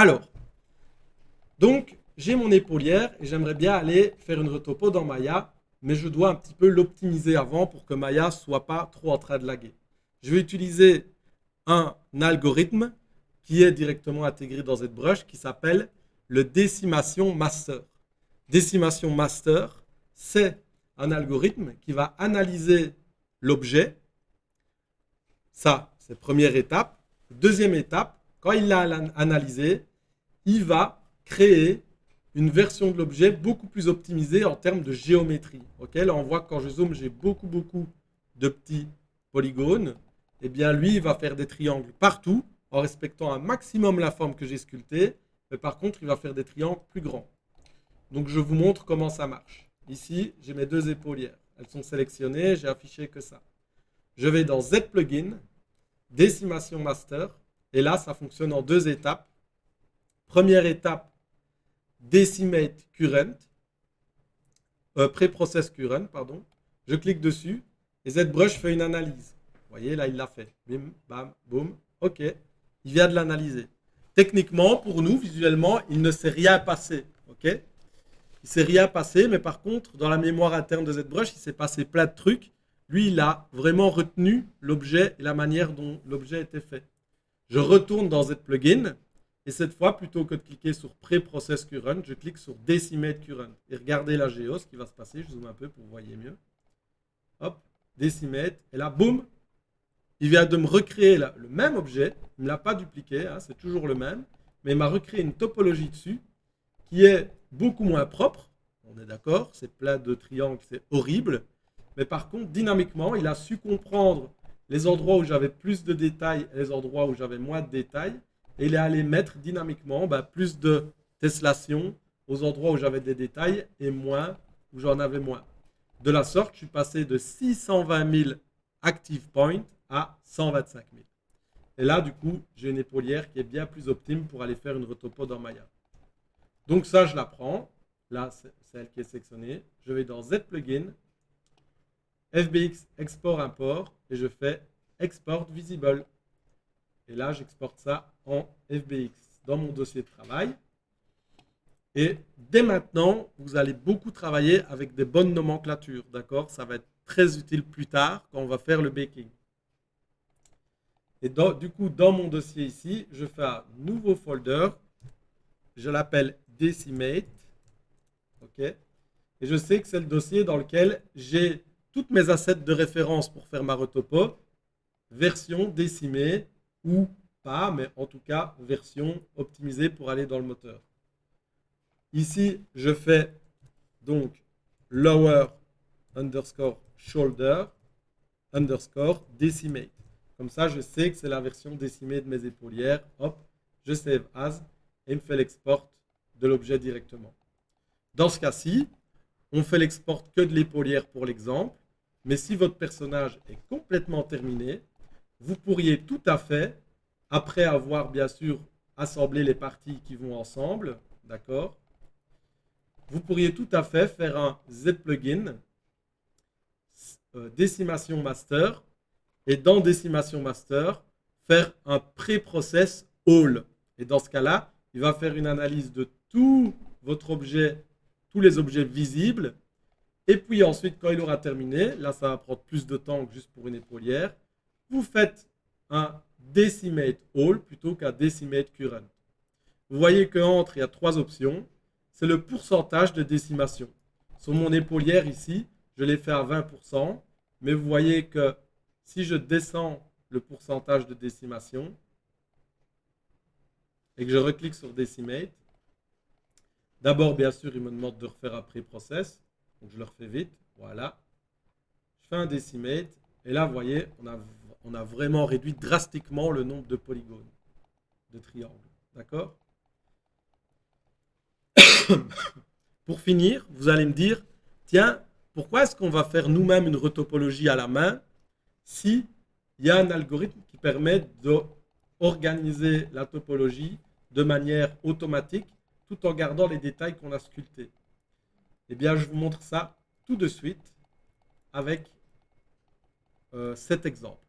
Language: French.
Alors, donc, j'ai mon épaulière et j'aimerais bien aller faire une retopo dans Maya, mais je dois un petit peu l'optimiser avant pour que Maya soit pas trop en train de laguer. Je vais utiliser un algorithme qui est directement intégré dans ZBrush qui s'appelle le décimation master. Décimation master, c'est un algorithme qui va analyser l'objet. Ça, c'est la première étape. Deuxième étape, quand il l'a analysé, il va créer une version de l'objet beaucoup plus optimisée en termes de géométrie. Okay, là, on voit que quand je zoome, j'ai beaucoup de petits polygones. Eh bien, lui, il va faire des triangles partout en respectant un maximum la forme que j'ai sculptée. Mais par contre, il va faire des triangles plus grands. Donc, je vous montre comment ça marche. Ici, j'ai mes deux épaulières. Elles sont sélectionnées, j'ai affiché que ça. Je vais dans Z Plugin, Décimation Master. Et là, ça fonctionne en deux étapes. Première étape, Decimate Current, Pre-Process Current, pardon. Je clique dessus et ZBrush fait une analyse. Vous voyez, là, il l'a fait. Bim, bam, boum. OK. Il vient de l'analyser. Techniquement, pour nous, visuellement, il ne s'est rien passé. OK. Il ne s'est rien passé, mais par contre, dans la mémoire interne de ZBrush, il s'est passé plein de trucs. Lui, il a vraiment retenu l'objet et la manière dont l'objet était fait. Je retourne dans ZPlugin. Et cette fois, plutôt que de cliquer sur Pre-Process Current, je clique sur Decimate Current. Et regardez la géo, ce qui va se passer. Je zoome un peu pour que vous voyez mieux. Hop, Decimate. Et là, boum, il vient de me recréer là, le même objet. Il ne me l'a pas dupliqué, hein, c'est toujours le même. Mais il m'a recréé une topologie dessus qui est beaucoup moins propre. On est d'accord, c'est plein de triangles, c'est horrible. Mais par contre, dynamiquement, il a su comprendre les endroits où j'avais plus de détails et les endroits où j'avais moins de détails. Et il est allé mettre dynamiquement plus de tessellation aux endroits où j'avais des détails et moins où j'en avais moins. De la sorte, je suis passé de 620 000 active points à 125 000. Et là, du coup, j'ai une épaulière qui est bien plus optime pour aller faire une retopo dans Maya. Donc ça, je la prends. Là, c'est celle qui est sélectionnée. Je vais dans Z Plugin, FBX Export Import et je fais Export Visible. Et là, j'exporte ça en FBX dans mon dossier de travail. Et dès maintenant, vous allez beaucoup travailler avec des bonnes nomenclatures. D'accord? Ça va être très utile plus tard quand on va faire le baking. Et du coup, dans mon dossier ici, je fais un nouveau folder. Je l'appelle Decimate. OK? Et je sais que c'est le dossier dans lequel j'ai toutes mes assets de référence pour faire ma retopo, version décimée ou pas, mais en tout cas, version optimisée pour aller dans le moteur. Ici, je fais donc lower underscore shoulder underscore decimate. Comme ça, je sais que c'est la version décimée de mes épaulières. Hop, je save as et il me fait l'export de l'objet directement. Dans ce cas-ci, on fait l'export que de l'épaulière pour l'exemple. Mais si votre personnage est complètement terminé, vous pourriez tout à fait, après avoir bien sûr assemblé les parties qui vont ensemble, d'accord, vous pourriez tout à fait faire un Z-plugin décimation master et dans décimation master, faire un pré-process all. Et dans ce cas-là, il va faire une analyse de tout votre objet, tous les objets visibles. Et puis ensuite, quand il aura terminé, là ça va prendre plus de temps que juste pour une épaulière, vous faites un decimate all plutôt qu'un decimate current. Vous voyez qu'entre, il y a trois options. C'est le pourcentage de décimation. Sur mon épaulière ici, je l'ai fait à 20%, mais vous voyez que si je descends le pourcentage de décimation et que je reclique sur Decimate, d'abord, bien sûr, il me demande de refaire un pré-process. Donc, je le refais vite. Voilà. Je fais un Decimate. Et là, vous voyez, on a vraiment réduit drastiquement le nombre de polygones, de triangles. D'accord? Pour finir, vous allez me dire, tiens, pourquoi est-ce qu'on va faire nous-mêmes une retopologie à la main si il y a un algorithme qui permet d'organiser la topologie de manière automatique tout en gardant les détails qu'on a sculptés? Eh bien, je vous montre ça tout de suite avec cet exemple.